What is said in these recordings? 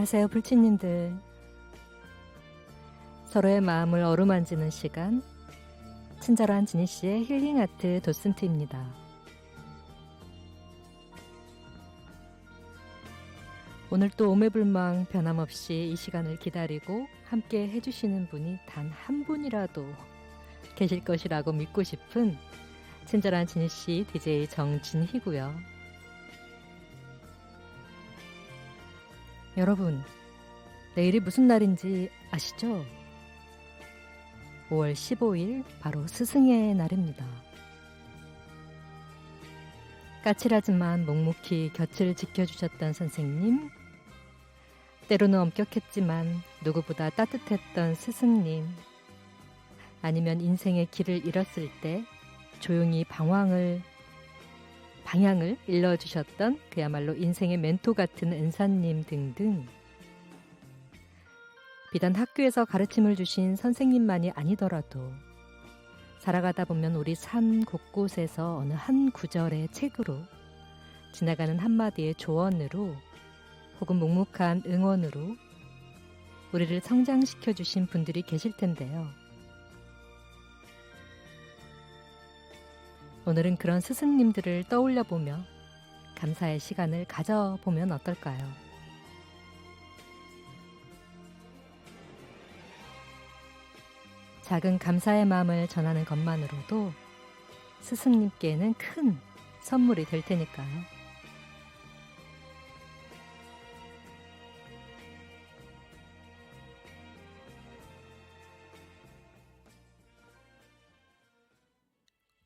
안녕하세요, 불치님들. 서로의 마음을 어루만지는 시간, 친절한 지니씨의 힐링아트 도슨트입니다. 오늘 또 오매불망 변함없이 이 시간을 기다리고 함께 해주시는 분이 단 한 분이라도 계실 것이라고 믿고 싶은 친절한 지니씨 DJ 정진희고요. 여러분, 내일이 무슨 날인지 아시죠? 5월 15일 바로 스승의 날입니다. 까칠하지만 묵묵히 곁을 지켜주셨던 선생님, 때로는 엄격했지만 누구보다 따뜻했던 스승님, 아니면 인생의 길을 잃었을 때 조용히 방향을 일러주셨던 그야말로 인생의 멘토 같은 은사님 등등, 비단 학교에서 가르침을 주신 선생님만이 아니더라도 살아가다 보면 우리 삶 곳곳에서 어느 한 구절의 책으로, 지나가는 한마디의 조언으로, 혹은 묵묵한 응원으로 우리를 성장시켜 주신 분들이 계실 텐데요. 오늘은 그런 스승님들을 떠올려보며 감사의 시간을 가져보면 어떨까요? 작은 감사의 마음을 전하는 것만으로도 스승님께는 큰 선물이 될 테니까요.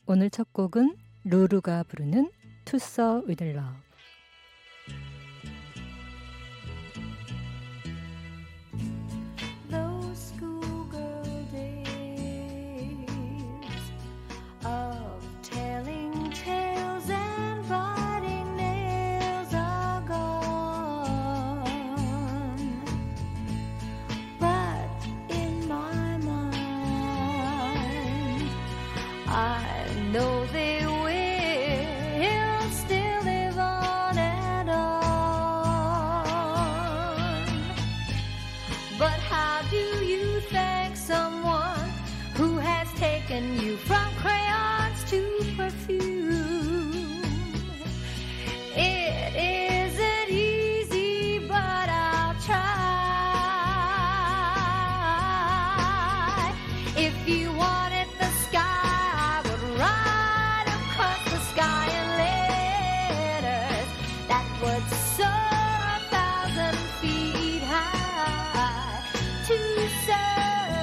오늘 첫 곡은 루루가 부르는 To Soar With Love. I know they will still live on and on. But how do you thank someone who has taken you from crayons to perfume? It isn't easy, but I'll try. If you wanted the sky, right across the sky in letters that would soar 1,000 feet high, to soar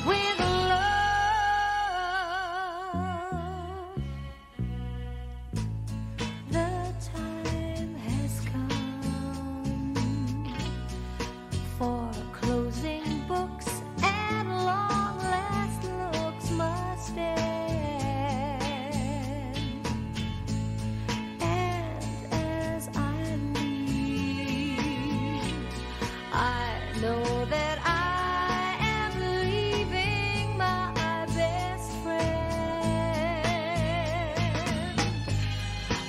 with love. The time has come for closing books, and long last looks must end. I know that I am leaving my best friend,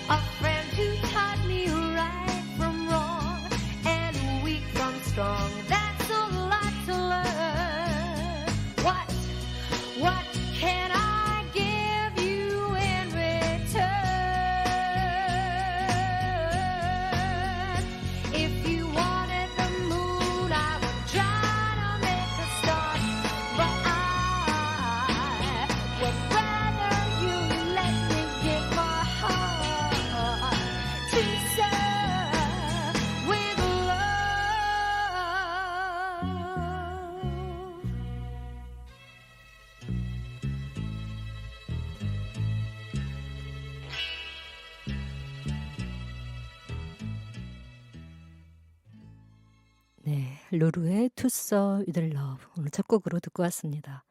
a friend who taught me right from wrong and weak from strong. That's a lot to learn. What can I give you in return? If you wanted the moon, I would try to make a start, but I would rather you let me give my heart to serve with 네, 루루의 To Soar With Love, 오늘 첫 곡으로 듣고 왔습니다.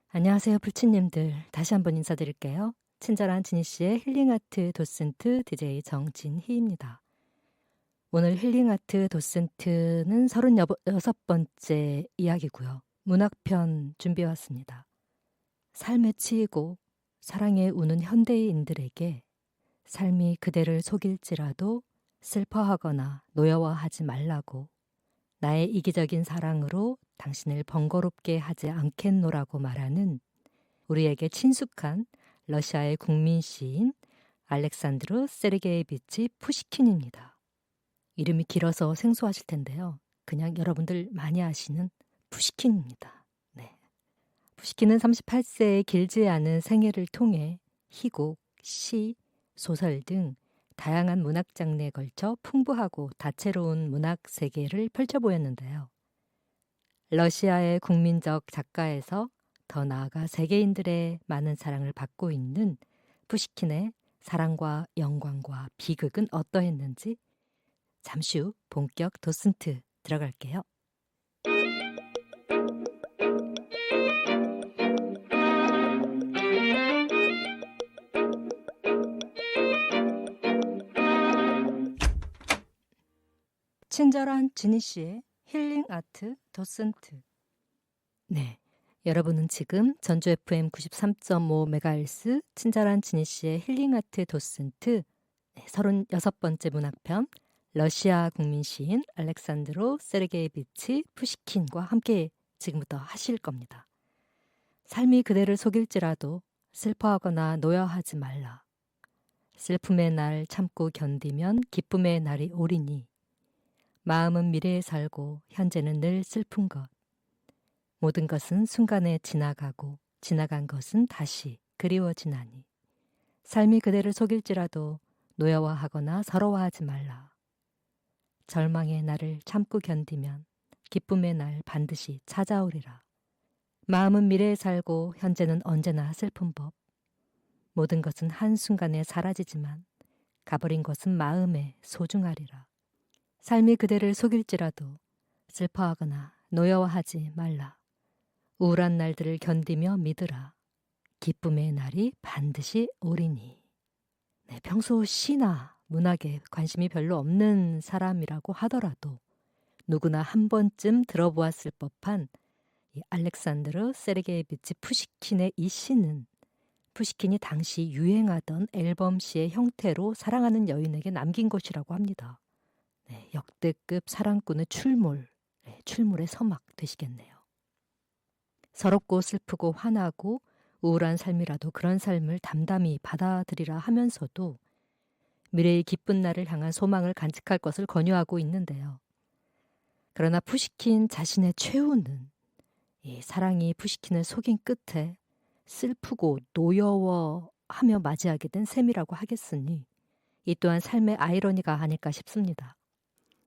안녕하세요, 불치님들. 다시 한번 인사드릴게요. 친절한 지니씨의 힐링아트 도슨트 DJ 정진희입니다. 오늘 힐링아트 도슨트는 36번째 이야기고요. 문학편 준비해왔습니다. 삶에 치이고 사랑에 우는 현대인들에게 삶이 그대를 속일지라도 슬퍼하거나 노여워하지 말라고 나의 이기적인 사랑으로 당신을 번거롭게 하지 않겠노라고 말하는 우리에게 친숙한 러시아의 국민 시인 알렉산드르 세르게이비치 푸시킨입니다. 이름이 길어서 생소하실 텐데요. 그냥 여러분들 많이 아시는 푸시킨입니다. 네. 푸시킨은 38세의 길지 않은 생애를 통해 희곡, 시, 소설 등 다양한 문학 장르에 걸쳐 풍부하고 다채로운 문학 세계를 펼쳐보였는데요. 러시아의 국민적 작가에서 더 나아가 세계인들의 많은 사랑을 받고 있는 푸시킨의 사랑과 영광과 비극은 어떠했는지 잠시 후 본격 도슨트 들어갈게요. 친절한 지니 씨의 힐링 아트 도슨트. 네, 여러분은 지금 전주 FM 93.5MHz 친절한 지니 씨의 힐링 아트 도슨트 36번째 문학편 러시아 국민 시인 알렉산드로 세르게이비치 푸시킨과 함께 지금부터 하실 겁니다. 삶이 그대를 속일지라도 슬퍼하거나 노여하지 말라. 슬픔의 날 참고 견디면 기쁨의 날이 오리니 마음은 미래에 살고 현재는 늘 슬픈 것. 모든 것은 순간에 지나가고 지나간 것은 다시 그리워지나니. 삶이 그대를 속일지라도 노여워하거나 서러워하지 말라. 절망의 날을 참고 견디면 기쁨의 날 반드시 찾아오리라. 마음은 미래에 살고 현재는 언제나 슬픈 법. 모든 것은 한순간에 사라지지만 가버린 것은 마음에 소중하리라. 삶이 그대를 속일지라도 슬퍼하거나 노여워하지 말라. 우울한 날들을 견디며 믿으라. 기쁨의 날이 반드시 오리니. 네, 평소 시나 문학에 관심이 별로 없는 사람이라고 하더라도 누구나 한 번쯤 들어보았을 법한 이 알렉산드르 세르게이비치 푸시킨의 이 시는 푸시킨이 당시 유행하던 앨범 시의 형태로 사랑하는 여인에게 남긴 것이라고 합니다. 네, 역대급 사랑꾼의 출몰, 출몰의 서막 되시겠네요. 서럽고 슬프고 화나고 우울한 삶이라도 그런 삶을 담담히 받아들이라 하면서도 미래의 기쁜 날을 향한 소망을 간직할 것을 권유하고 있는데요. 그러나 푸시킨 자신의 최후는 이 사랑이 푸시킨을 속인 끝에 슬프고 노여워하며 맞이하게 된 셈이라고 하겠으니 이 또한 삶의 아이러니가 아닐까 싶습니다.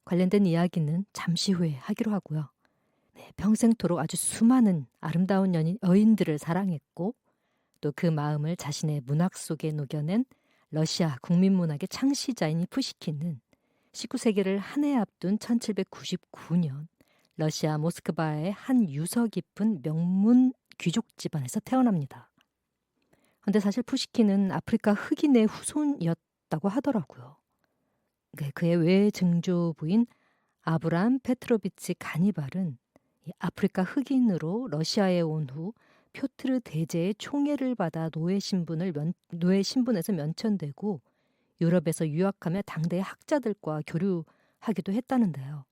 관련된 이야기는 잠시 후에 하기로 하고요. 네, 평생토록 아주 수많은 아름다운 여인들을 사랑했고 또 그 마음을 자신의 문학 속에 녹여낸 러시아 국민문학의 창시자인 이 푸시킨은 19세기를 한 해 앞둔 1799년 러시아 모스크바의 한 유서 깊은 명문 귀족 집안에서 태어납니다. 그런데 사실 푸시킨은 아프리카 흑인의 후손이었다고 하더라고요. 그의 외증조부인 아브람 페트로비치 가니발은 아프리카 흑인으로 러시아에 온 후 표트르 대제의 총애를 받아 노예 신분에서 면천되고 유럽에서 유학하며 당대의 학자들과 교류하기도 했다는데요.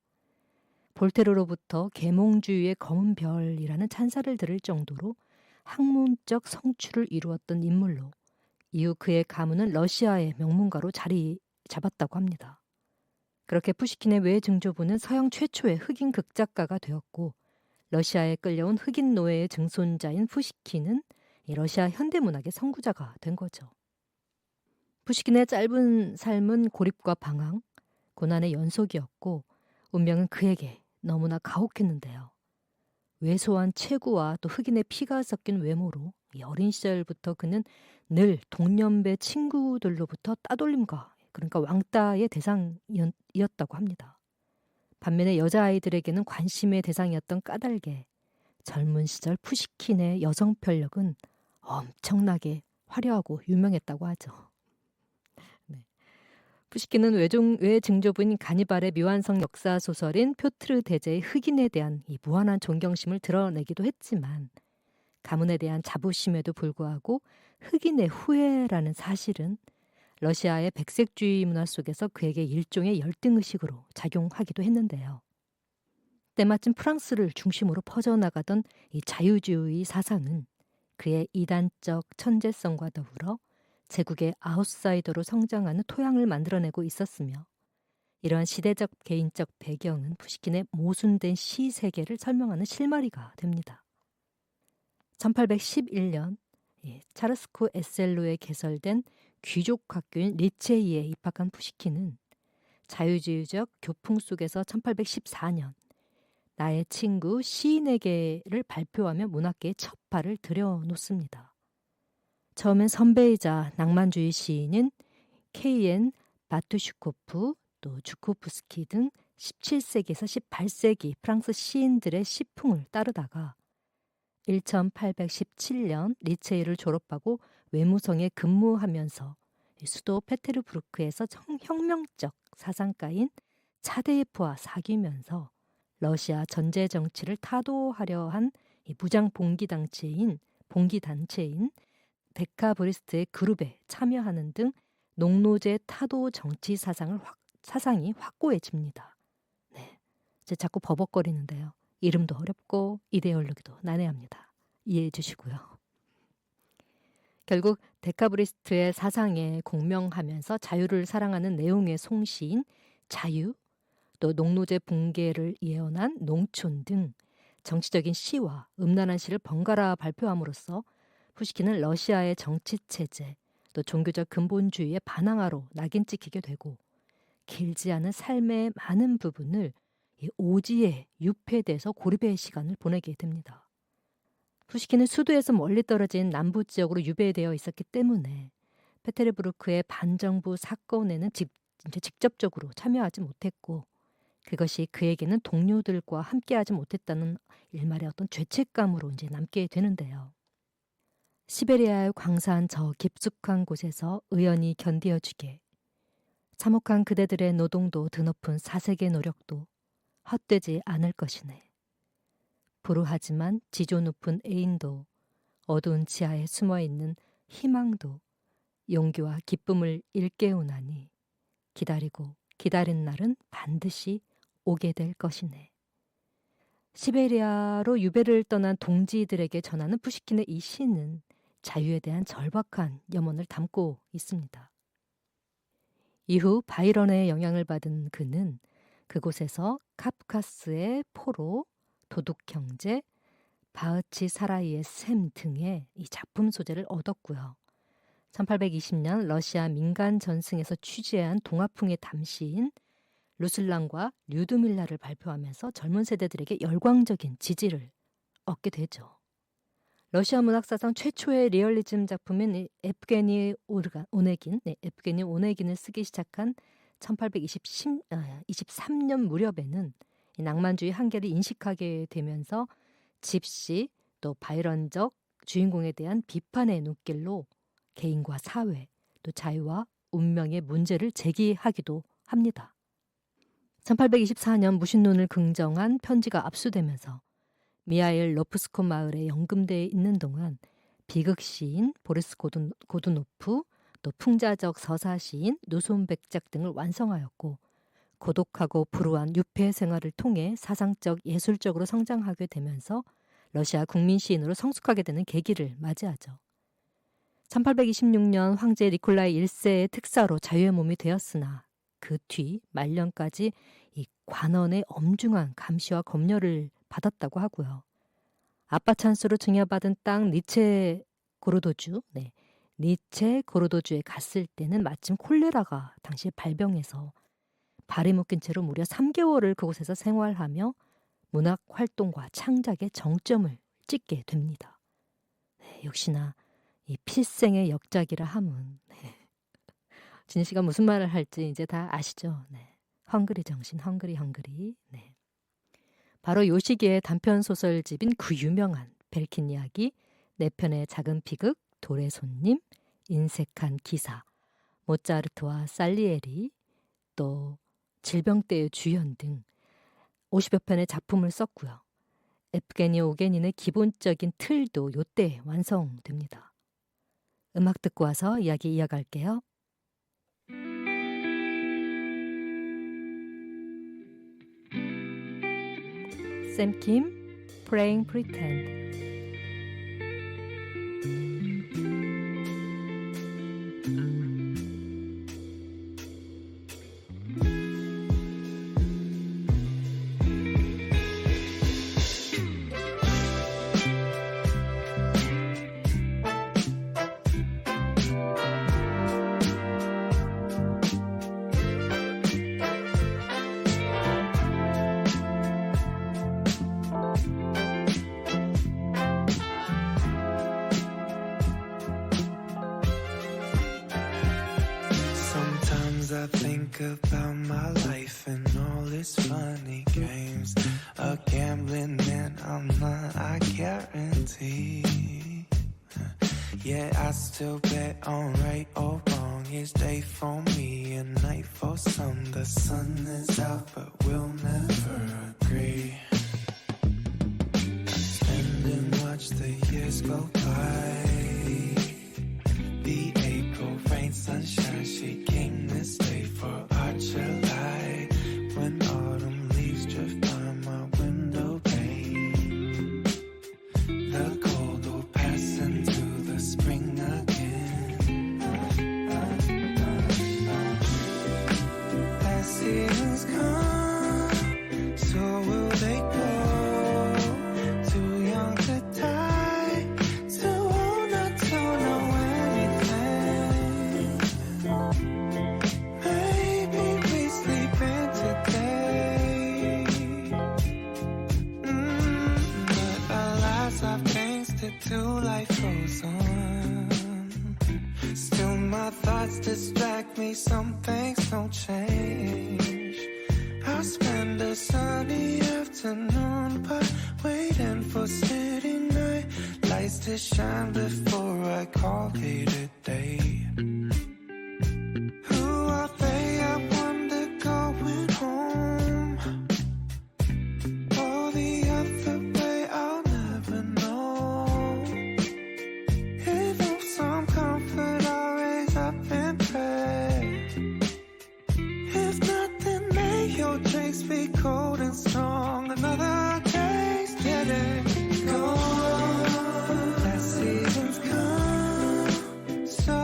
볼테르로부터 계몽주의의 검은 별이라는 찬사를 들을 정도로 학문적 성취를 이루었던 인물로 이후 그의 가문은 러시아의 명문가로 자리 잡았다고 합니다. 그렇게 푸시킨의 외증조부는 서양 최초의 흑인 극작가가 되었고 러시아에 끌려온 흑인 노예의 증손자인 푸시킨은 러시아 현대문학의 선구자가 된 거죠. 푸시킨의 짧은 삶은 고립과 방황, 고난의 연속이었고 운명은 그에게 너무나 가혹했는데요. 왜소한 체구와 또 흑인의 피가 섞인 외모로 어린 시절부터 그는 늘 동년배 친구들로부터 따돌림과 그러니까 왕따의 대상이었다고 합니다. 반면에 여자아이들에게는 관심의 대상이었던 까닭에 젊은 시절 푸시킨의 여성 편력은 엄청나게 화려하고 유명했다고 하죠. 네. 푸시킨은 외증조부인 가니발의 묘한성 역사소설인 표트르 대제의 흑인에 대한 이 무한한 존경심을 드러내기도 했지만 가문에 대한 자부심에도 불구하고 흑인의 후예라는 사실은 러시아의 백색주의 문화 속에서 그에게 일종의 열등의식으로 작용하기도 했는데요. 때마침 프랑스를 중심으로 퍼져나가던 이 자유주의 사상은 그의 이단적 천재성과 더불어 제국의 아웃사이더로 성장하는 토양을 만들어내고 있었으며 이러한 시대적 개인적 배경은 푸시킨의 모순된 시 세계를 설명하는 실마리가 됩니다. 1811년 차르스코 에셀로에 개설된 귀족 학교인 리체이에 입학한 푸시킨은 자유주의적 교풍 속에서 1814년 나의 친구 시인에게를 발표하며 문학계에 첫 발을 들여놓습니다. 처음엔 선배이자 낭만주의 시인인 K.N. 바투슈코프, 또 주코프스키 등 17세기에서 18세기 프랑스 시인들의 시풍을 따르다가 1817년 리체이를 졸업하고 외무성에 근무하면서 수도 페테르부르크에서 혁명적 사상가인 차데예프와 사귀면서 러시아 전제 정치를 타도하려 한 무장 봉기단체인 데카브리스트의 그룹에 참여하는 등 농노제 타도 정치 사상이 확고해집니다. 네, 이제 자꾸 버벅거리는데요. 이름도 어렵고 이데올로기도 난해합니다. 이해해 주시고요. 결국 데카브리스트의 사상에 공명하면서 자유를 사랑하는 내용의 송시인 자유, 또 농노제 붕괴를 예언한 농촌 등 정치적인 시와 음란한 시를 번갈아 발표함으로써 푸시킨은 러시아의 정치체제, 또 종교적 근본주의의 반항아로 낙인 찍히게 되고 길지 않은 삶의 많은 부분을 이 오지에 유폐돼서 고립의 시간을 보내게 됩니다. 푸시킨은 수도에서 멀리 떨어진 남부 지역으로 유배되어 있었기 때문에 페테르부르크의 반정부 사건에는 직접적으로 참여하지 못했고 그것이 그에게는 동료들과 함께하지 못했다는 일말의 어떤 죄책감으로 이제 남게 되는데요. 시베리아의 광산 저 깊숙한 곳에서 의연히 견디어주게 참혹한 그대들의 노동도 드높은 사색의 노력도 헛되지 않을 것이네. 불우하지만 지조 높은 애인도 어두운 지하에 숨어있는 희망도 용기와 기쁨을 일깨우나니 기다리고 기다린 날은 반드시 오게 될 것이네. 시베리아로 유배를 떠난 동지들에게 전하는 푸시킨의 이 시는 자유에 대한 절박한 염원을 담고 있습니다. 이후 바이런의 영향을 받은 그는 그곳에서 카프카스의 포로, 도둑형제, 바흐치 사라이의 샘 등의 이 작품 소재를 얻었고요. 1820년 러시아 민간 전승에서 취재한 동화풍의 담시인 루슬랑과 류드밀라를 발표하면서 젊은 세대들에게 열광적인 지지를 얻게 되죠. 러시아 문학사상 최초의 리얼리즘 작품인 에프게니 오네긴을 쓰기 시작한 1823년 무렵에는 낭만주의 한계를 인식하게 되면서 집시 또 바이런적 주인공에 대한 비판의 눈길로 개인과 사회 또 자유와 운명의 문제를 제기하기도 합니다. 1824년 무신론을 긍정한 편지가 압수되면서 미하일 로프스코 마을에 연금되어 있는 동안 비극시인 보리스 고두노프, 또 풍자적 서사시인 노손백작 등을 완성하였고 고독하고 불우한 유폐 생활을 통해 사상적 예술적으로 성장하게 되면서 러시아 국민 시인으로 성숙하게 되는 계기를 맞이하죠. 1826년 황제 니콜라이 1세의 특사로 자유의 몸이 되었으나 그 뒤 말년까지 이 관원의 엄중한 감시와 검열을 받았다고 하고요. 아빠 찬스로 증여받은 땅 니체 고로도주에 갔을 때는 마침 콜레라가 당시에 발병해서 발이 묶인 채로 무려 3개월을 그곳에서 생활하며 문학 활동과 창작의 정점을 찍게 됩니다. 네, 역시나 이 필생의 역작이라 함은 진희 씨가 무슨 말을 할지 이제 다 아시죠? 네. 헝그리 정신, 헝그리. 네. 바로 요 시기에 단편 소설집인 그 유명한 벨킨 이야기, 4편의 작은 비극, 돌의 손님, 인색한 기사, 모차르트와 살리에리, 또 질병대의 주연 등 50여 편의 작품을 썼고요. 에프게니 오게닌의 기본적인 틀도 요때 완성됩니다. 음악 듣고 와서 이야기 이어갈게요. Sam Kim, Praying Pretend. I think about my life and all its funny games. A gambling man, I'm not, I guarantee. Yeah, I still bet on right or wrong. It's day for me and night for some. The sun is out, but we'll never agree. Stand and watch the years go by. The April rain, sunshine, she came this day for our July. When autumn leaves drift by my window pane, the cold will pass into the spring again. As seasons come, so will they go. Too young to die, too old not to know anything. Maybe we sleep in today. But alas, our things to do, life goes on. Still my thoughts distract me, some things don't change. I'll spend a sunny afternoon by waiting for city night lights to shine before I call it a day. Who are they, I wonder, going home? Or the other way, I'll never know. If of some comfort, I'll raise up and pray. If nothing, may your drinks be cold and strong. Another taste, let it go. As seasons come, so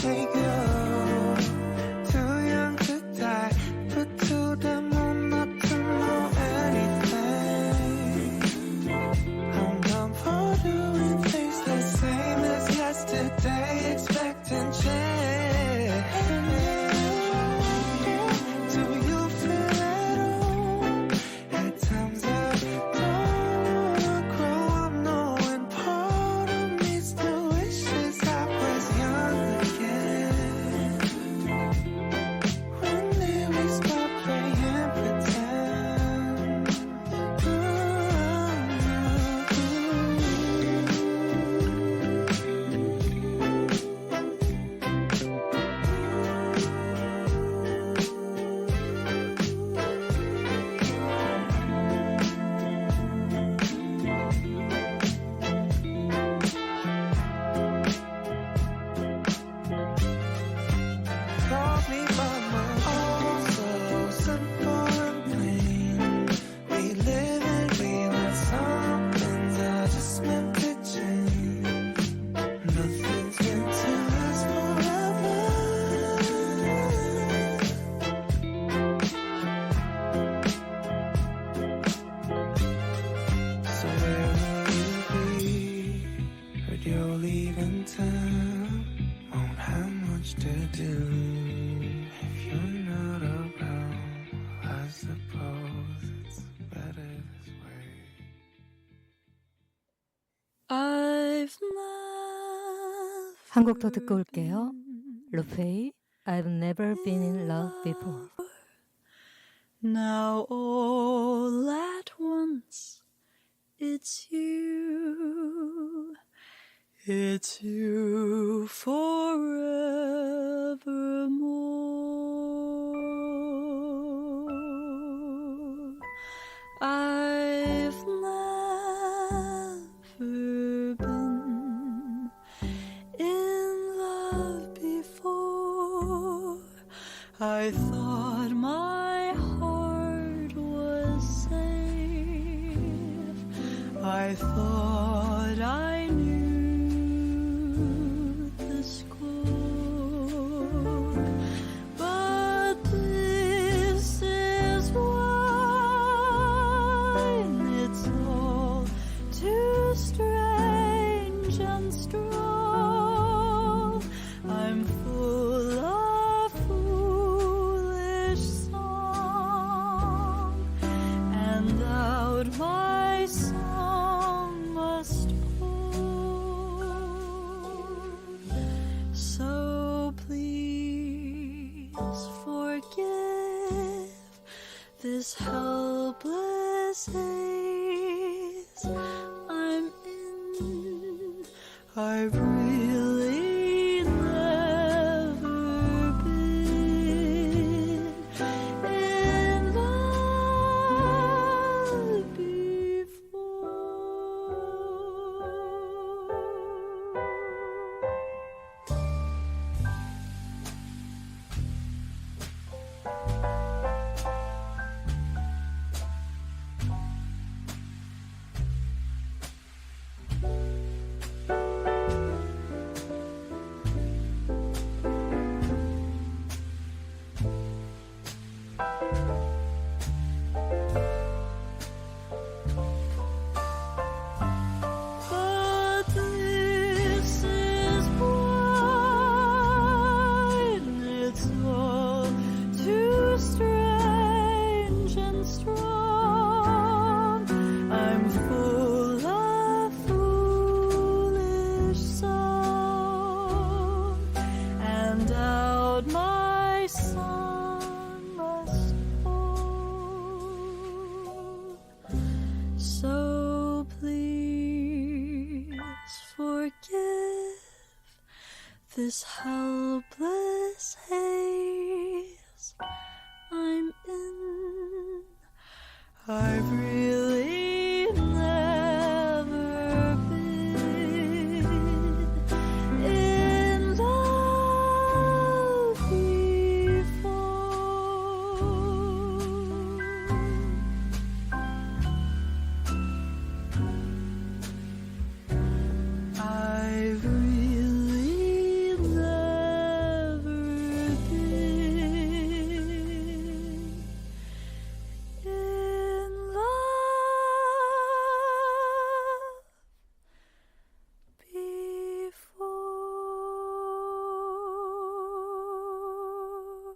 they go. Too young to die, but too damn old not to know anything. I'm done for doing things the same as yesterday, expecting change. Do you feel at all? At times I don't wanna grow up knowing part of me still wishes I was young again. When did we stop playing pretend? Call me by my all so simple and plain. We live and we let some things are just meant to change. Nothing's meant to last forever. So where will you be? Heard you're leaving town. Won't have much to do if you're not around. I suppose it's better this way. I've never 한 곡 더 듣고 올게요. 루페이, I've never been in love before. Now all at once it's you forevermore. I've never been in love before. I thought my heart was safe I thought I knew the score, but this is wine. It's all too strange and strong. I'm full of foolish song, and out my song must pour. So please forgive this helpless haze I'm in. I've really never been in love before. But this is wine. It's all too strange and strong. I'm full of foolish song, and out my song must pour. So please forgive this helpless haze I'm in. I've really never been in love before. I've really never been in love before.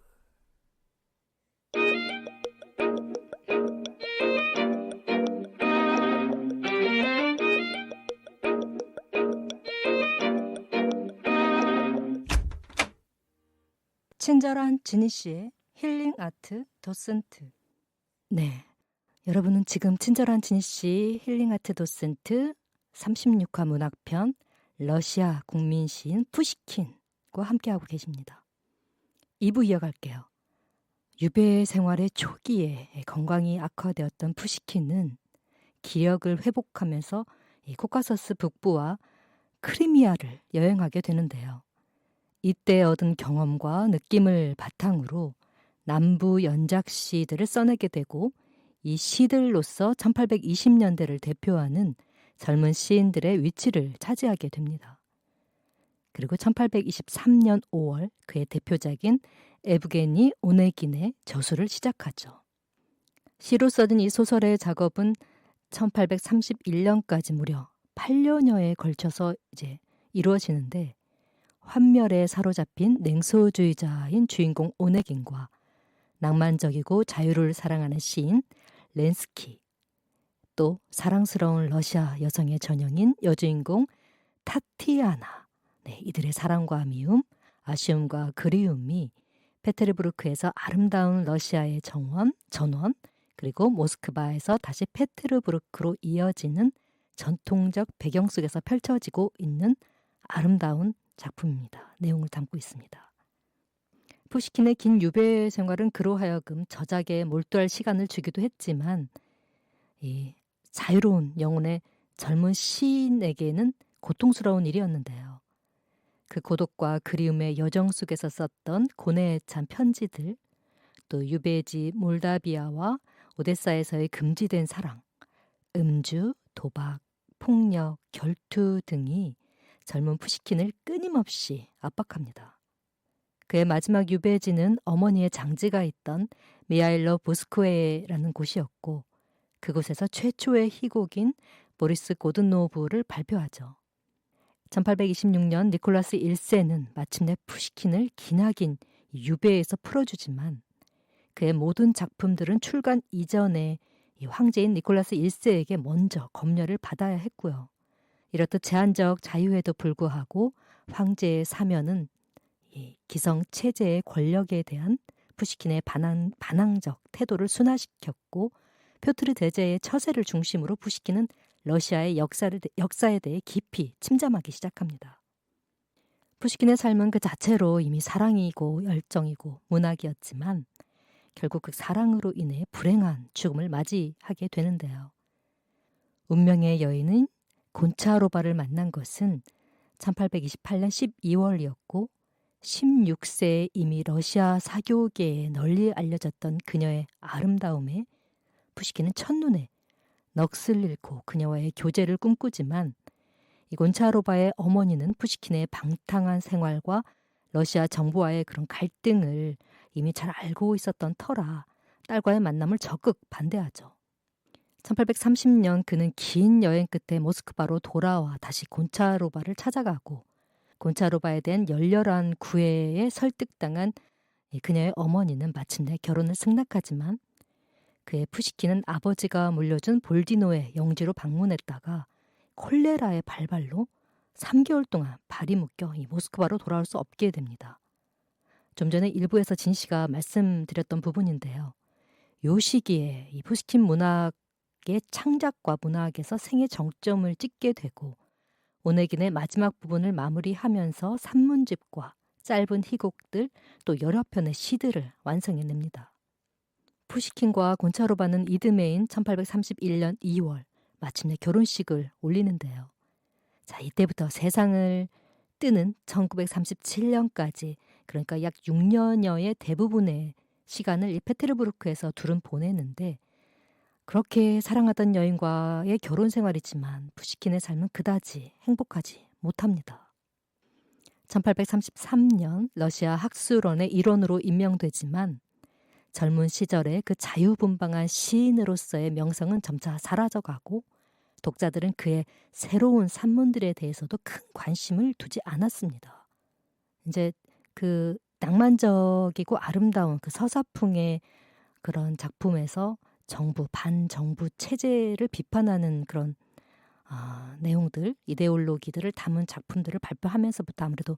친절한 지니 씨의 힐링 아트 도슨트. 네, 여러분은 지금 친절한 지니 씨 힐링 아트 도슨트 36화 문학편 러시아 국민 시인 푸시킨과 함께하고 계십니다. 2부 이어갈게요. 유배 생활의 초기에 건강이 악화되었던 푸시킨은 기력을 회복하면서 이 코카서스 북부와 크리미아를 여행하게 되는데요. 이때 얻은 경험과 느낌을 바탕으로 남부 연작 시들을 써내게 되고 이 시들로서 1820년대를 대표하는 젊은 시인들의 위치를 차지하게 됩니다. 그리고 1823년 5월 그의 대표작인 에브게니 오네긴의 저술을 시작하죠. 시로 써진 이 소설의 작업은 1831년까지 무려 8년여에 걸쳐서 이제 이루어지는데 환멸에 사로잡힌 냉소주의자인 주인공 오네긴과 낭만적이고 자유를 사랑하는 시인 렌스키, 또 사랑스러운 러시아 여성의 전형인 여주인공 타티아나, 이들의 사랑과 미움, 아쉬움과 그리움이 페테르부르크에서 아름다운 러시아의 전원, 그리고 모스크바에서 다시 페테르부르크로 이어지는 전통적 배경 속에서 펼쳐지고 있는 아름다운 작품입니다. 내용을 담고 있습니다. 푸시킨의 긴 유배 생활은 그로 하여금 저작에 몰두할 시간을 주기도 했지만 이 자유로운 영혼의 젊은 시인에게는 고통스러운 일이었는데요. 그 고독과 그리움의 여정 속에서 썼던 고뇌에 찬 편지들, 또 유배지 몰다비아와 오데사에서의 금지된 사랑, 음주, 도박, 폭력, 결투 등이 젊은 푸시킨을 끊임없이 압박합니다. 그의 마지막 유배지는 어머니의 장지가 있던 미하일로 보스코에라는 곳이었고 그곳에서 최초의 희곡인 보리스 고든노브를 발표하죠. 1826년 니콜라스 1세는 마침내 푸시킨을 기나긴 유배에서 풀어주지만 그의 모든 작품들은 출간 이전에 이 황제인 니콜라스 1세에게 먼저 검열을 받아야 했고요. 이렇듯 제한적 자유에도 불구하고 황제의 사면은 이 기성 체제의 권력에 대한 푸시킨의 반항적 태도를 순화시켰고 표트르 대제의 처세를 중심으로 푸시킨은 러시아의 역사에 대해 깊이 침잠하기 시작합니다. 푸시킨의 삶은 그 자체로 이미 사랑이고 열정이고 문학이었지만 결국 그 사랑으로 인해 불행한 죽음을 맞이하게 되는데요. 운명의 여인은 곤차로바를 만난 것은 1828년 12월이었고 16세에 이미 러시아 사교계에 널리 알려졌던 그녀의 아름다움에 푸시킨은 첫눈에 넋을 잃고 그녀와의 교제를 꿈꾸지만 이 곤차로바의 어머니는 푸시킨의 방탕한 생활과 러시아 정부와의 그런 갈등을 이미 잘 알고 있었던 터라 딸과의 만남을 적극 반대하죠. 1830년 그는 긴 여행 끝에 모스크바로 돌아와 다시 곤차로바를 찾아가고 곤차로바에 대한 열렬한 구애에 설득당한 그녀의 어머니는 마침내 결혼을 승낙하지만 그의 푸시킨은 아버지가 물려준 볼디노의 영지로 방문했다가 콜레라의 발발로 3개월 동안 발이 묶여 이 모스크바로 돌아올 수 없게 됩니다. 좀 전에 일부에서 진 씨가 말씀드렸던 부분인데요. 요 시기에 이 푸시킨 문학의 창작과 문학에서 생애 정점을 찍게 되고 오네긴의 마지막 부분을 마무리하면서 산문집과 짧은 희곡들 또 여러 편의 시들을 완성해냅니다. 푸시킨과 곤차로바는 이듬해인 1831년 2월 마침내 결혼식을 올리는데요. 자, 이때부터 세상을 뜨는 1937년까지 그러니까 약 6년여의 대부분의 시간을 이 페테르부르크에서 둘은 보내는데 그렇게 사랑하던 여인과의 결혼 생활이지만 푸시킨의 삶은 그다지 행복하지 못합니다. 1833년 러시아 학술원의 일원으로 임명되지만 젊은 시절에 그 자유분방한 시인으로서의 명성은 점차 사라져가고 독자들은 그의 새로운 산문들에 대해서도 큰 관심을 두지 않았습니다. 이제 그 낭만적이고 아름다운 그 서사풍의 그런 작품에서 정부, 반정부 체제를 비판하는 그런 내용들, 이데올로기들을 담은 작품들을 발표하면서부터 아무래도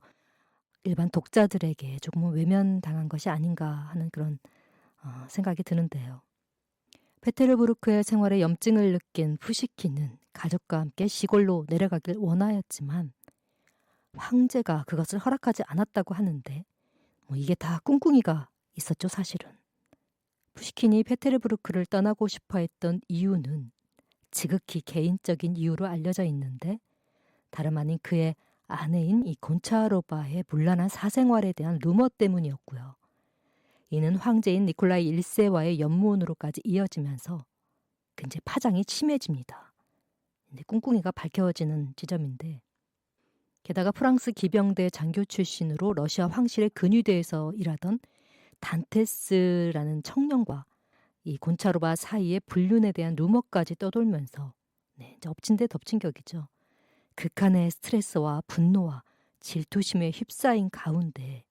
일반 독자들에게 조금은 외면당한 것이 아닌가 하는 그런 생각이 드는데요. 페테르부르크의 생활에 염증을 느낀 푸시킨은 가족과 함께 시골로 내려가길 원하였지만 황제가 그것을 허락하지 않았다고 하는데 이게 다 꿍꿍이가 있었죠, 사실은. 푸시킨이 페테르부르크를 떠나고 싶어 했던 이유는 지극히 개인적인 이유로 알려져 있는데 다름 아닌 그의 아내인 이 곤차로바의 문란한 사생활에 대한 루머 때문이었고요. 이는 황제인 니콜라이 1세와의 연문으로까지 이어지면서 굉장히 파장이 심해집니다. 근데 꿍꿍이가 밝혀지는 지점인데 게다가 프랑스 기병대 장교 출신으로 러시아 황실의 근위대에서 일하던 단테스라는 청년과 이 곤차로바 사이의 불륜에 대한 루머까지 떠돌면서 이제 엎친 데 덮친 격이죠. 극한의 스트레스와 분노와 질투심에 휩싸인 가운데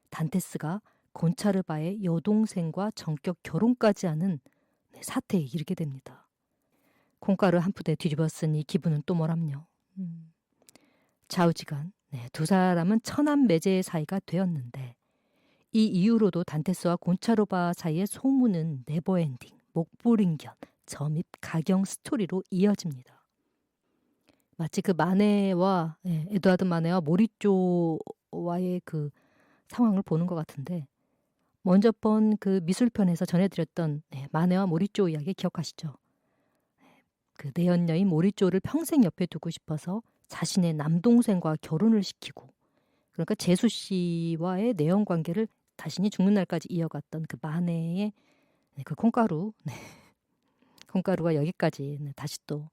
단테스가 곤차르바의 여동생과 전격 결혼까지 하는 사태에 이르게 됩니다. 콩가루 한 푸대 뒤집어 쓴 이 기분은 또 뭐람요. 좌우지간 두 사람은 천한 매제의 사이가 되었는데 이 이후로도 단테스와 곤차로바 사이의 소문은 네버엔딩, 목보링견, 점입 가경 스토리로 이어집니다. 마치 그 마네와 에드와드 마네와 모리쪼와의 그 상황을 보는 것 같은데 먼저 본 그 미술편에서 전해드렸던 마네와 모리쪼 이야기 기억하시죠? 그 내연녀인 모리쪼를 평생 옆에 두고 싶어서 자신의 남동생과 결혼을 시키고 그러니까 제수 씨와의 내연 관계를 자신이 죽는 날까지 이어갔던 그 마네의 그 콩가루 콩가루가 여기까지 다시 또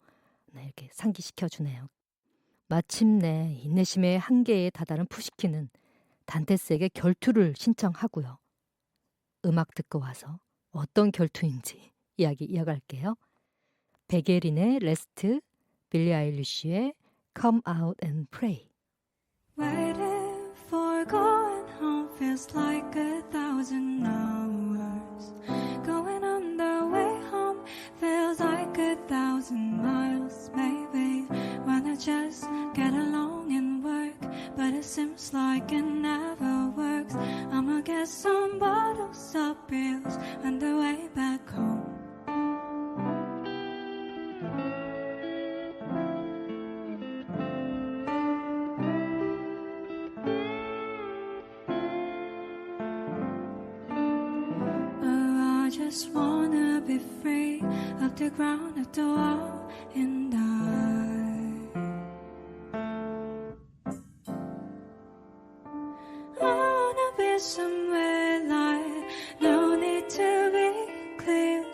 네, 이렇게 상기시켜 주네요. 마침내 인내심의 한계에 다다른 푸시킨은 단테스에게 결투를 신청하고요. 음악 듣고 와서 어떤 결투인지 이야기 이어갈게요. 베게린의 레스트, 빌리 아일리쉬의 Come Out and Pray. Waiting for going home feels like 1,000 hours. Going on the way home feels like 1,000 miles. Maybe when I just get along and work, but it seems like it never works. I'ma get some bottles of pills on the way back home. I just wanna be free of the ground, of the wall, and I wanna be somewhere like no need to be clear,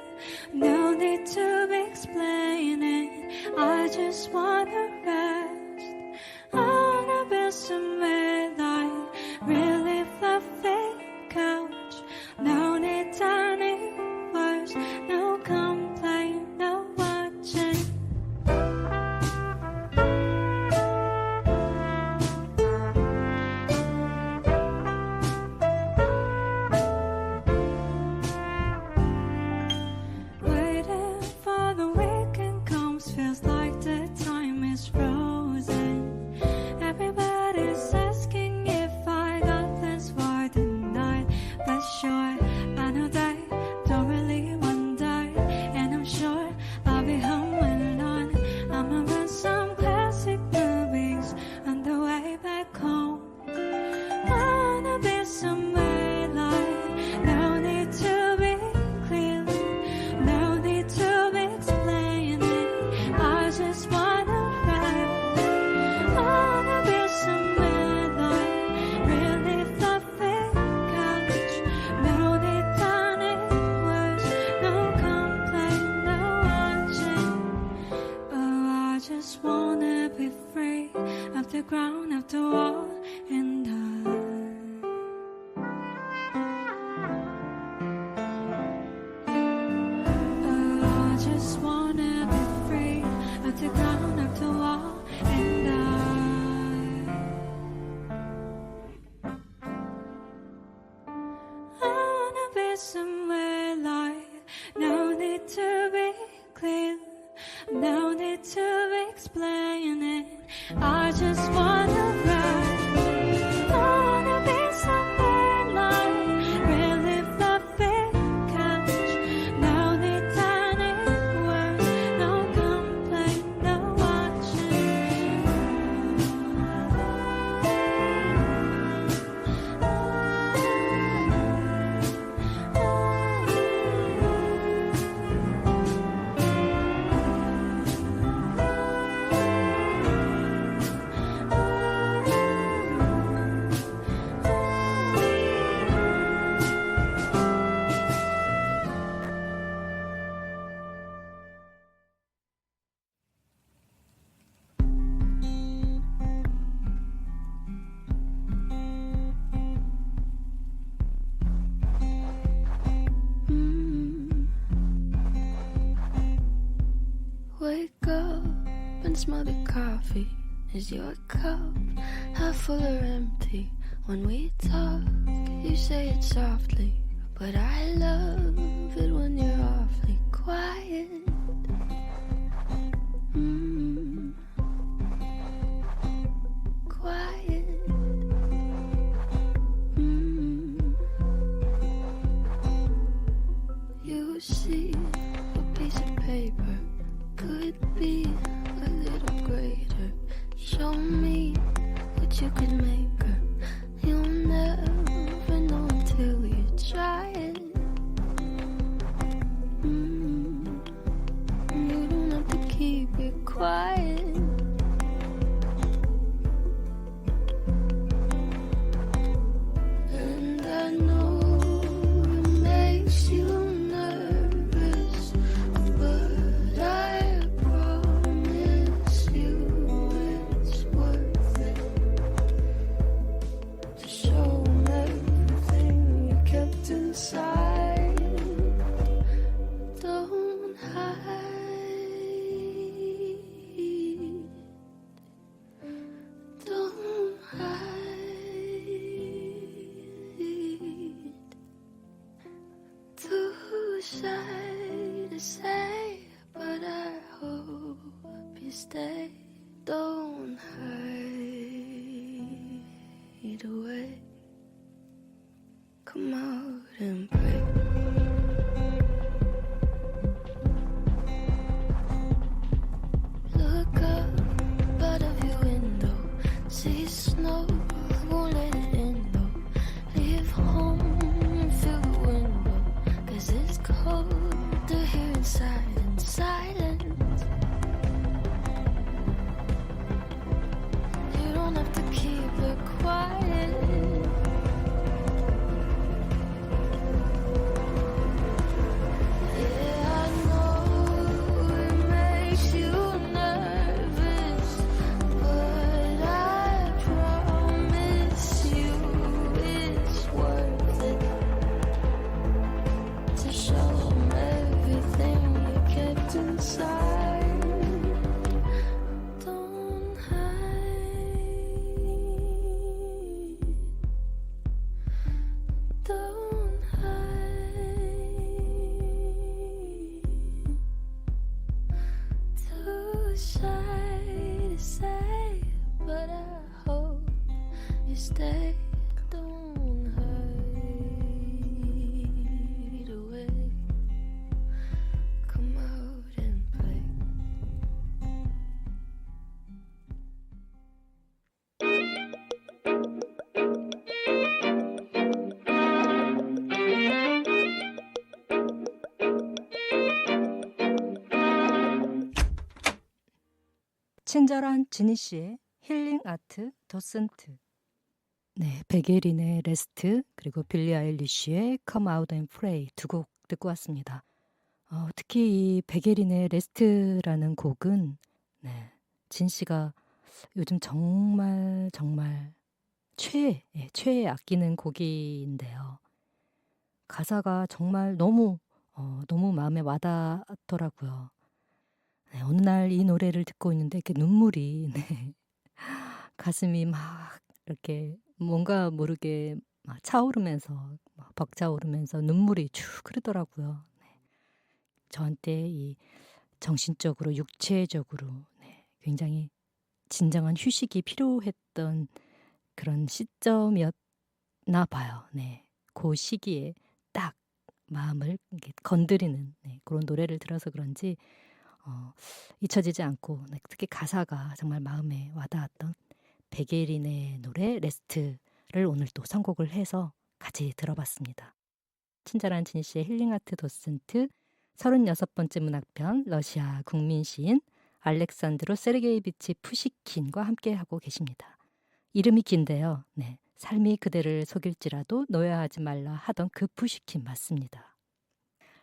no need to be explaining. I just wanna rest. I wanna be somewhere like really fluffy couch. No need tiny words, no complaint, no watching. Waiting for the weekend comes feels like the time is frozen. Everybody's asking if I got plans for the night, but sure, I know they don't really wonder, and I'm sure I'll be home alone. I'ma run some classic movies on the way back home. I wanna be somewhere like no need to be clear, no need to be explaining. I just wanna ride. I wanna be somewhere like really fluffy couch. No need tiny words, no complaint, no watching. Oh, I just wanna be free of the ground, of the wall, and oh, I just wanna be free of the ground, of the wall, and I wanna be somewhere like no need to be clear, no need to be explaining. I just wanna ride. I wanna be somewhere like really fluffy couch. No need tiny words, no complaint, no Wake up and smell the coffee. Is your cup half full or empty? When we talk, you say it softly, but I love it when you're awfully quiet. Quiet. You see a piece of paper could be a little greater. Show me what you could make her. You'll never know until you try it. You don't have to keep it quiet. And I know it makes you nervous, but I promise shy to say, but I hope you stay. Don't hide away. Come out and play. Look up out of your window, see snow, won't let it in though. Leave home, feel the window, 'cause it's colder here inside and silence. You don't have to keep it quiet. Yeah, I know it makes you nervous, but I promise you it's worth it to show 'em everything you kept inside. Don't hide. Don't hide. Too shy to say, but I hope you stay. Don't hide away. Come out and play. 친절한 지니 씨의 힐링 아트 도슨트. 네, 베게린의 레스트 그리고 빌리 아일리쉬의 Come Out and Pray 두 곡 듣고 왔습니다. 특히 이 베게린의 레스트라는 곡은 네, 진 씨가 요즘 정말 최애 아끼는 곡인데요. 가사가 정말 너무 마음에 와닿더라고요. 네, 어느 날 이 노래를 듣고 있는데 이렇게 눈물이 네, 가슴이 막 이렇게 뭔가 모르게 막 차오르면서 막 벅차오르면서 눈물이 쭉 흐르더라고요. 네, 저한테 이 정신적으로 육체적으로 네, 굉장히 진정한 휴식이 필요했던 그런 시점이었나 봐요. 네, 그 시기에 딱 마음을 이렇게 건드리는 네, 그런 노래를 들어서 그런지 잊혀지지 않고 네, 특히 가사가 정말 마음에 와닿았던 베게린의 노래 레스트를 오늘 또 선곡을 해서 같이 들어봤습니다. 친절한 진 씨의 힐링아트 도슨트 36번째 문학편 러시아 국민 시인 알렉산드로 세르게이비치 푸시킨과 함께하고 계십니다. 이름이 긴데요. 네, 삶이 그대를 속일지라도 놓여하지 말라 하던 그 푸시킨 맞습니다.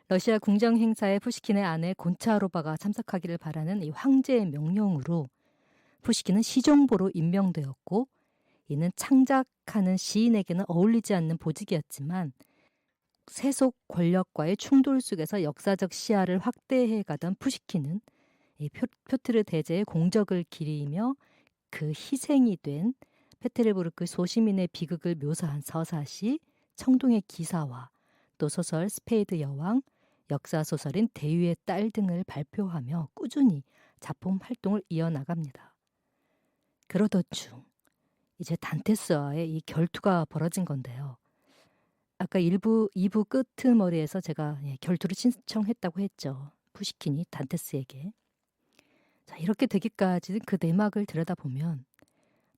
러시아 궁정 행사에 푸시킨의 아내 곤차로바가 참석하기를 바라는 이 황제의 명령으로 푸시킨은 시정보로 임명되었고 이는 창작하는 시인에게는 어울리지 않는 보직이었지만 세속 권력과의 충돌 속에서 역사적 시야를 확대해 가던 푸시킨은 이 표트르 대제의 공적을 기리며 그 희생이 된 페테르부르크 소시민의 비극을 묘사한 서사시 청동의 기사와 또 소설 스페이드 여왕, 역사소설인 대위의 딸 등을 발표하며 꾸준히 작품 활동을 이어나갑니다. 그러던 중 이제 단테스와의 이 결투가 벌어진 건데요. 아까 2부 끄트머리에서 제가 결투를 신청했다고 했죠. 푸시킨이 단테스에게. 자, 이렇게 되기까지 그 내막을 들여다보면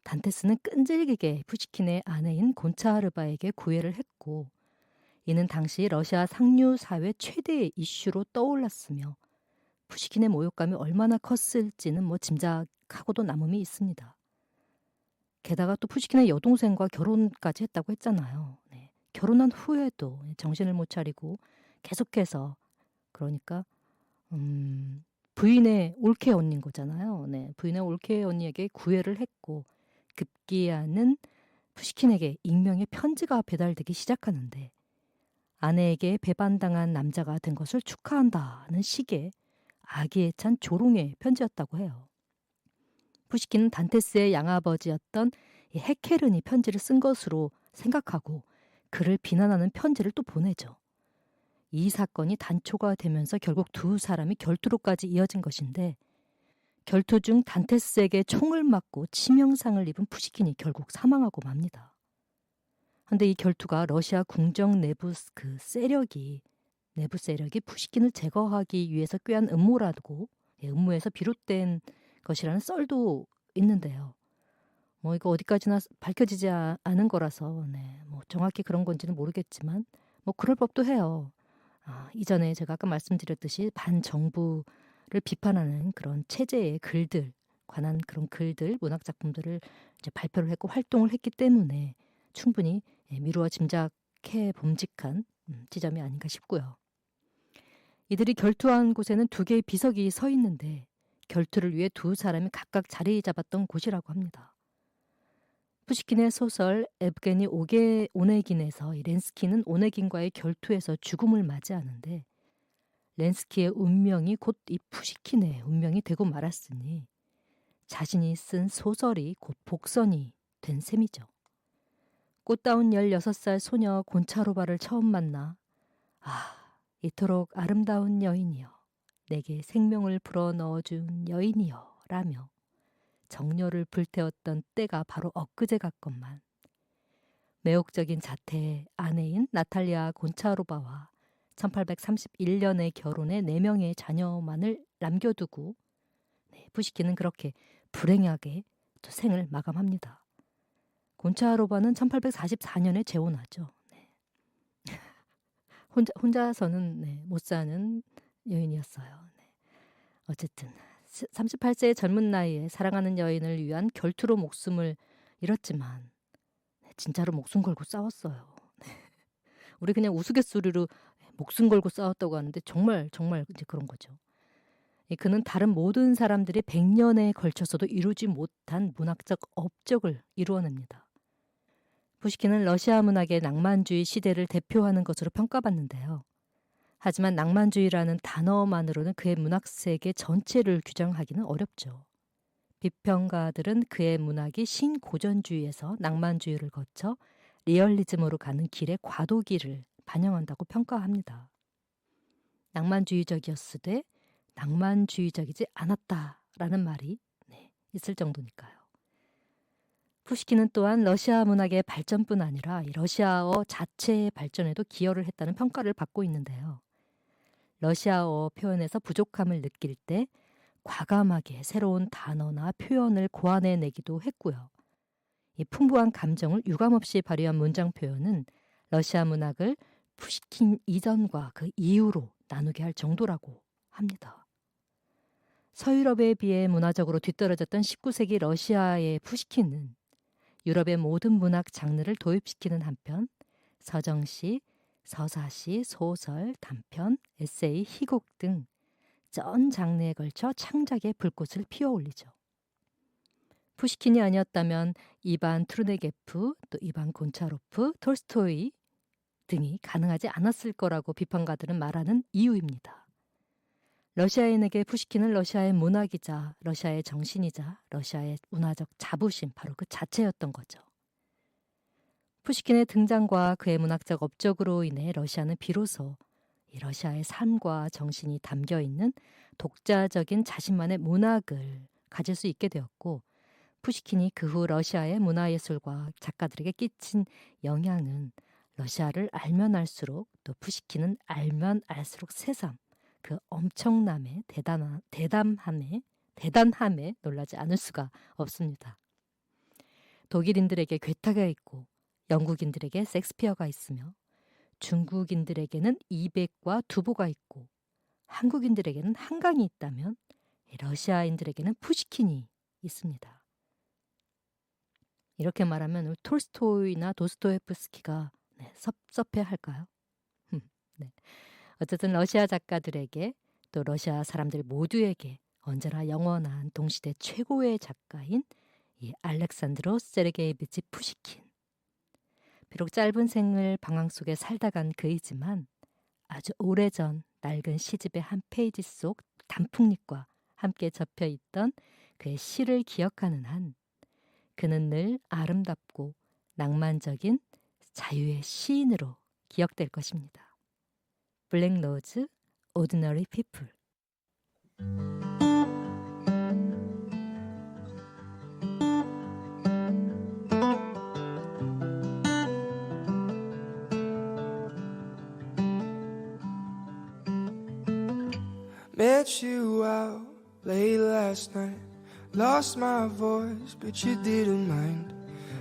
단테스는 끈질기게 푸시킨의 아내인 곤차르바에게 구애를 했고 이는 당시 러시아 상류 사회 최대의 이슈로 떠올랐으며 푸시킨의 모욕감이 얼마나 컸을지는 짐작하고도 남음이 있습니다. 게다가 또 푸시킨의 여동생과 결혼까지 했다고 했잖아요. 네. 결혼한 후에도 정신을 못 차리고 계속해서 그러니까 부인의 올케 언니인 거잖아요. 네. 부인의 올케 언니에게 구애를 했고 급기야는 푸시킨에게 익명의 편지가 배달되기 시작하는데 아내에게 배반당한 남자가 된 것을 축하한다는 식의 아기에 찬 조롱의 편지였다고 해요. 푸시킨은 단테스의 양아버지였던 헤케른이 편지를 쓴 것으로 생각하고 그를 비난하는 편지를 또 보내죠. 이 사건이 단초가 되면서 결국 두 사람이 결투로까지 이어진 것인데 결투 중 단테스에게 총을 맞고 치명상을 입은 푸시킨이 결국 사망하고 맙니다. 그런데 이 결투가 러시아 궁정 내부 내부 세력이 푸시킨을 제거하기 위해서 꾀한 음모라고 음모에서 비롯된 것이라는 썰도 있는데요. 이거 어디까지나 밝혀지지 않은 거라서 정확히 그런 건지는 모르겠지만 그럴 법도 해요. 이전에 제가 아까 말씀드렸듯이 반정부를 비판하는 그런 체제의 글들, 관한 그런 글들, 문학 작품들을 이제 발표를 했고 활동을 했기 때문에 충분히 미루어 짐작해 봄직한 지점이 아닌가 싶고요. 이들이 결투한 곳에는 두 개의 비석이 서 있는데 결투를 위해 두 사람이 각각 자리 잡았던 곳이라고 합니다. 푸시킨의 소설 에브게니 오네긴에서 렌스키는 오네긴과의 결투에서 죽음을 맞이하는데 렌스키의 운명이 곧 이 푸시킨의 운명이 되고 말았으니 자신이 쓴 소설이 곧 복선이 된 셈이죠. 꽃다운 16살 소녀 곤차로바를 처음 만나 이토록 아름다운 여인이여 내게 생명을 불어넣어준 여인이여 라며 정열을 불태웠던 때가 바로 엊그제 같건만 매혹적인 자태의 아내인 나탈리아 곤차로바와 1831년에 결혼해 4명의 자녀만을 남겨두고 푸시킨은 그렇게 불행하게 또 생을 마감합니다. 곤차로바는 1844년에 재혼하죠. 혼자서는 못 사는 여인이었어요. 어쨌든 38세의 젊은 나이에 사랑하는 여인을 위한 결투로 목숨을 잃었지만 진짜로 목숨 걸고 싸웠어요. 우리 그냥 우스갯소리로 목숨 걸고 싸웠다고 하는데 정말 이제 그런 거죠. 그는 다른 모든 사람들이 100년에 걸쳐서도 이루지 못한 문학적 업적을 이루어냅니다. 푸시킨은 러시아 문학의 낭만주의 시대를 대표하는 것으로 평가받는데요. 하지만 낭만주의라는 단어만으로는 그의 문학 세계 전체를 규정하기는 어렵죠. 비평가들은 그의 문학이 신고전주의에서 낭만주의를 거쳐 리얼리즘으로 가는 길의 과도기를 반영한다고 평가합니다. 낭만주의적이었으되 낭만주의적이지 않았다라는 말이 있을 정도니까요. 푸시킨은 또한 러시아 문학의 발전뿐 아니라 러시아어 자체의 발전에도 기여를 했다는 평가를 받고 있는데요. 러시아어 표현에서 부족함을 느낄 때 과감하게 새로운 단어나 표현을 고안해내기도 했고요. 이 풍부한 감정을 유감없이 발휘한 문장 표현은 러시아 문학을 푸시킨 이전과 그 이후로 나누게 할 정도라고 합니다. 서유럽에 비해 문화적으로 뒤떨어졌던 19세기 러시아의 푸시킨은 유럽의 모든 문학 장르를 도입시키는 한편 서정시, 서사시, 소설, 단편, 에세이, 희곡 등 전 장르에 걸쳐 창작의 불꽃을 피워올리죠. 푸시킨이 아니었다면 이반 트루네게프, 또 이반 곤차로프, 톨스토이 등이 가능하지 않았을 거라고 비판가들은 말하는 이유입니다. 러시아인에게 푸시킨은 러시아의 문학이자 러시아의 정신이자 러시아의 문화적 자부심 바로 그 자체였던 거죠. 푸시킨의 등장과 그의 문학적 업적으로 인해 러시아는 비로소 이 러시아의 삶과 정신이 담겨있는 독자적인 자신만의 문학을 가질 수 있게 되었고 푸시킨이 그 후 러시아의 문화예술과 작가들에게 끼친 영향은 러시아를 알면 알수록 또 푸시킨은 알면 알수록 새삼 그 엄청남에 대단함에 놀라지 않을 수가 없습니다. 독일인들에게 괴타가 있고 영국인들에게 섹스피어가 있으며 중국인들에게는 이백과 두보가 있고 한국인들에게는 한강이 있다면 러시아인들에게는 푸시킨이 있습니다. 이렇게 말하면 톨스토이나 도스토옙스키가 섭섭해할까요? 네. 어쨌든 러시아 작가들에게 또 러시아 사람들 모두에게 언제나 영원한 동시대 최고의 작가인 이 알렉산드로 세르게이비치 푸시킨. 비록 짧은 생을 방황 속에 살다 간 그이지만 아주 오래전 낡은 시집의 한 페이지 속 단풍잎과 함께 접혀있던 그의 시를 기억하는 한 그는 늘 아름답고 낭만적인 자유의 시인으로 기억될 것입니다. 블랙로즈, Ordinary People. Met you out late last night. Lost my voice, but you didn't mind.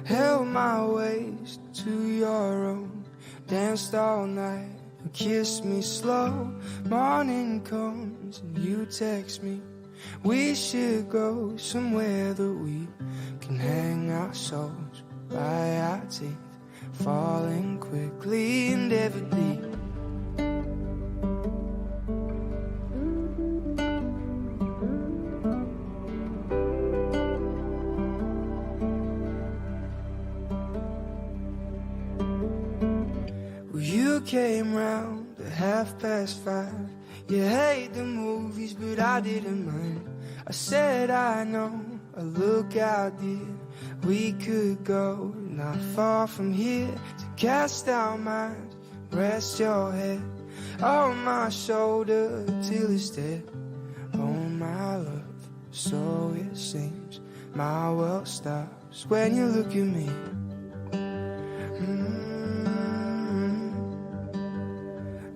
Held my waist to your own. Danced all night and kissed me slow. Morning comes and you text me. We should go somewhere that we can hang our souls by our teeth, falling quickly and ever deep. You came round at 5:30. You hate the movies, but I didn't mind. I said I know a lookout, dear. We could go not far from here to cast our minds, rest your head on my shoulder till it's dead. Oh my love, so it seems my world stops when you look at me.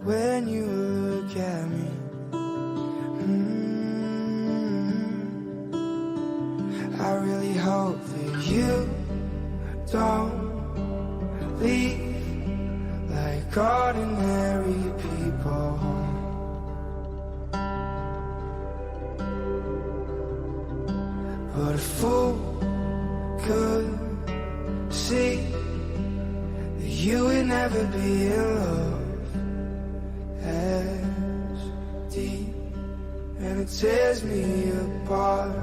When you look at me, I really hope that you don't leave like ordinary people. But a fool could see that you would never be in love as deep, and it tears me apart.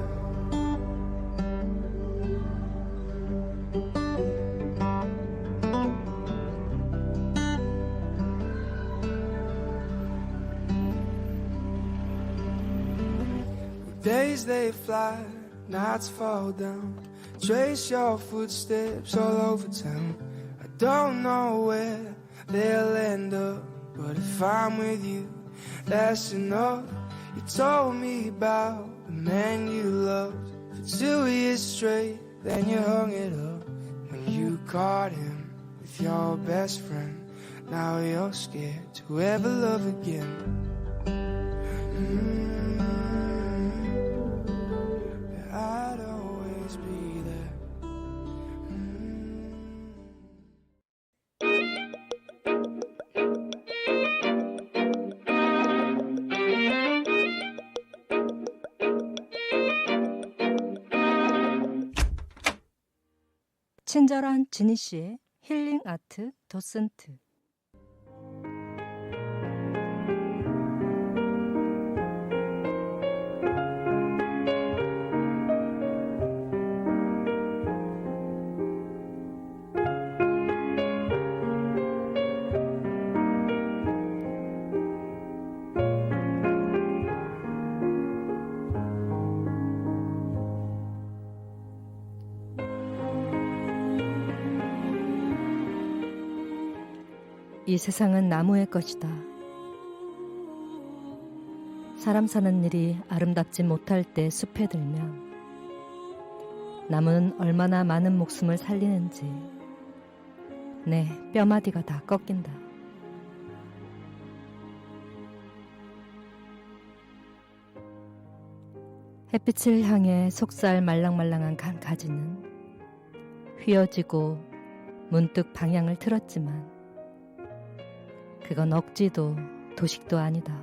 Days they fly, nights fall down. Trace your footsteps all over town. I don't know where they'll end up, but if I'm with you, that's enough. You told me about the man you loved for 2 years straight, then you hung it up when you caught him with your best friend. Now you're scared to ever love again. But I'd always be there. 친절한 지니 씨의 힐링 아트 도슨트. 이 세상은 나무의 것이다. 사람 사는 일이 아름답지 못할 때 숲에 들면 나무는 얼마나 많은 목숨을 살리는지 내 뼈마디가 다 꺾인다. 햇빛을 향해 속살 말랑말랑한 가지는 휘어지고 문득 방향을 틀었지만 그건 억지도 도식도 아니다.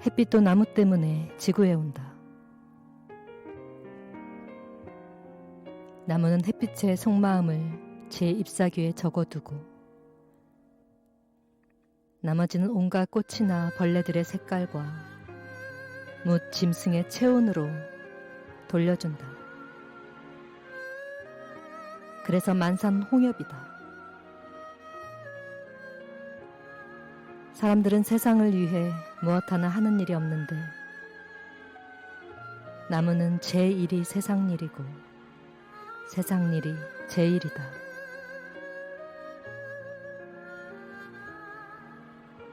햇빛도 나무 때문에 지구에 온다. 나무는 햇빛의 속마음을 제 잎사귀에 적어두고 나머지는 온갖 꽃이나 벌레들의 색깔과 뭇 짐승의 체온으로 돌려준다. 그래서 만산 홍엽이다. 사람들은 세상을 위해 무엇 하나 하는 일이 없는데 나무는 제 일이 세상 일이고 세상 일이 제 일이다.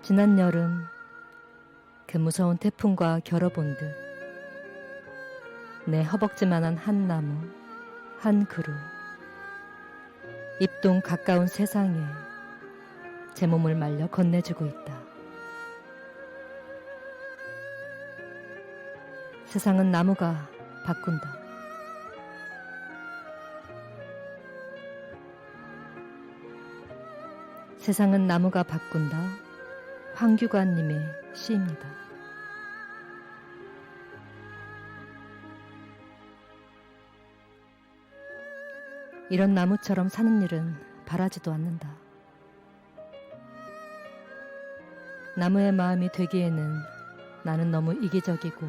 지난 여름 그 무서운 태풍과 겨뤄본 듯 내 허벅지만한 한 나무, 한 그루, 입동 가까운 세상에 제 몸을 말려 건네주고 있다. 세상은 나무가 바꾼다. 세상은 나무가 바꾼다. 황규관님의 시입니다. 이런 나무처럼 사는 일은 바라지도 않는다. 나무의 마음이 되기에는 나는 너무 이기적이고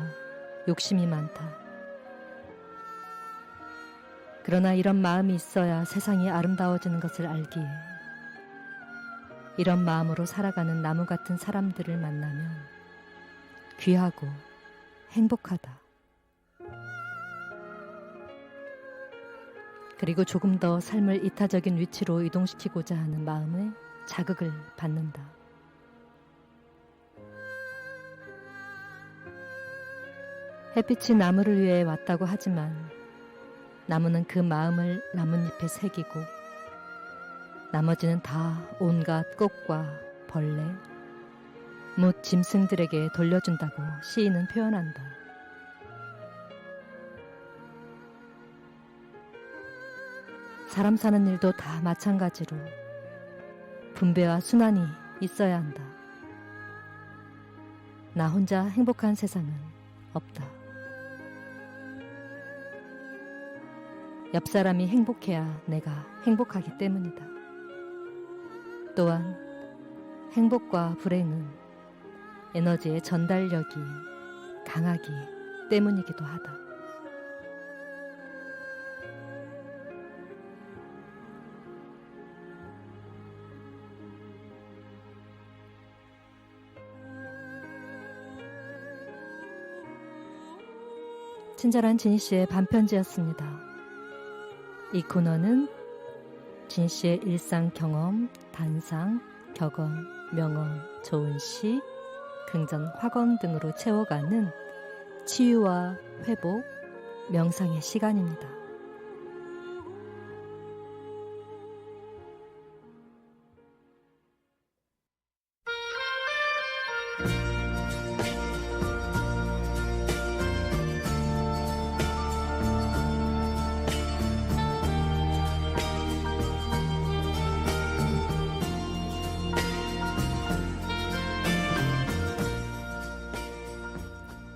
욕심이 많다. 그러나 이런 마음이 있어야 세상이 아름다워지는 것을 알기에 이런 마음으로 살아가는 나무 같은 사람들을 만나면 귀하고 행복하다. 그리고 조금 더 삶을 이타적인 위치로 이동시키고자 하는 마음에 자극을 받는다. 햇빛이 나무를 위해 왔다고 하지만 나무는 그 마음을 나뭇잎에 새기고 나머지는 다 온갖 꽃과 벌레, 못 짐승들에게 돌려준다고 시인은 표현한다. 사람 사는 일도 다 마찬가지로 분배와 순환이 있어야 한다. 나 혼자 행복한 세상은 없다. 옆 사람이 행복해야 내가 행복하기 때문이다. 또한 행복과 불행은 에너지의 전달력이 강하기 때문이기도 하다. 친절한 진씨의 반편지였습니다. 이 코너는 진씨의 일상 경험, 단상, 격언, 명언, 좋은 시, 긍정, 확언 등으로 채워가는 치유와 회복, 명상의 시간입니다.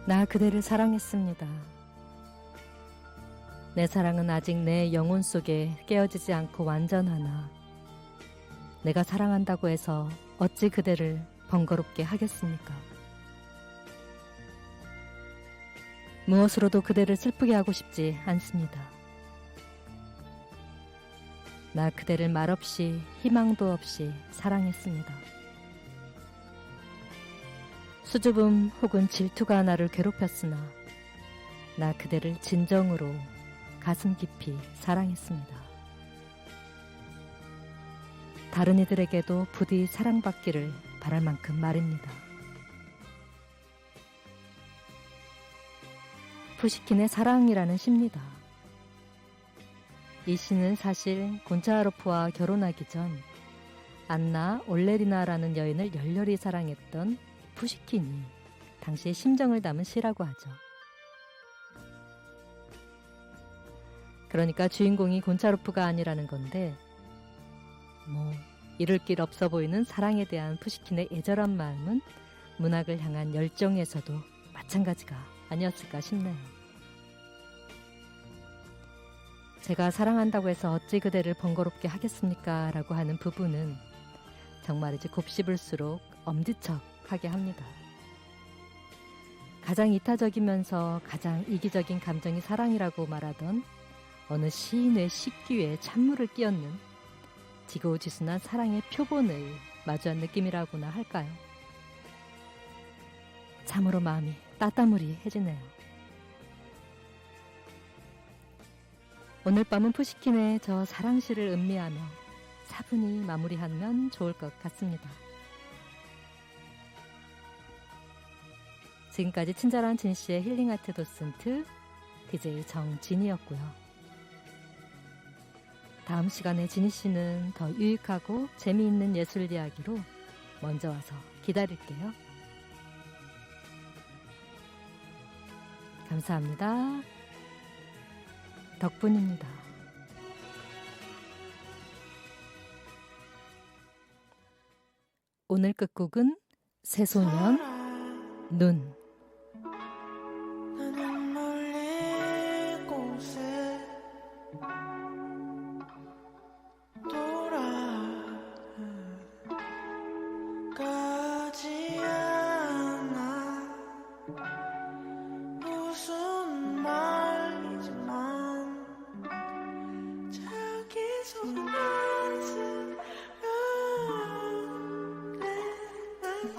나 그대를 사랑했습니다. 내 사랑은 아직 내 영혼 속에 깨어지지 않고 완전하나 내가 사랑한다고 해서 어찌 그대를 번거롭게 하겠습니까? 무엇으로도 그대를 슬프게 하고 싶지 않습니다. 나 그대를 말없이 희망도 없이 사랑했습니다. 수줍음 혹은 질투가 나를 괴롭혔으나 나 그대를 진정으로 가슴 깊이 사랑했습니다. 다른 이들에게도 부디 사랑받기를 바랄 만큼 말입니다. 푸시킨의 사랑이라는 시입니다. 이 시는 사실 곤차하로프와 결혼하기 전 안나 올레리나라는 여인을 열렬히 사랑했던 푸시킨이 당시의 심정을 담은 시라고 하죠. 그러니까 주인공이 곤차로프가 아니라는 건데 이룰 길 없어 보이는 사랑에 대한 푸시킨의 애절한 마음은 문학을 향한 열정에서도 마찬가지가 아니었을까 싶네요. 제가 사랑한다고 해서 어찌 그대를 번거롭게 하겠습니까? 라고 하는 부분은 정말이지 곱씹을수록 엄지척하게 합니다. 가장 이타적이면서 가장 이기적인 감정이 사랑이라고 말하던 어느 시인의 식귀에 찬물을 끼얹는 지고지순한 사랑의 표본을 마주한 느낌이라고나 할까요? 참으로 마음이 따따무리해지네요. 오늘 밤은 푸시킨의 저 사랑시를 음미하며 차분히 마무리하면 좋을 것 같습니다. 지금까지 친절한 진씨의 힐링아트 도슨트 DJ 정진이었고요. 다음 시간에 진희씨는 더 유익하고 재미있는 예술 이야기로 먼저 와서 기다릴게요. 감사합니다. 덕분입니다. 오늘 끝곡은 새소년 눈. 나는 멀리 곳에 돌아가지 않아. 무슨 말이지만 자기 손 안쓰면 난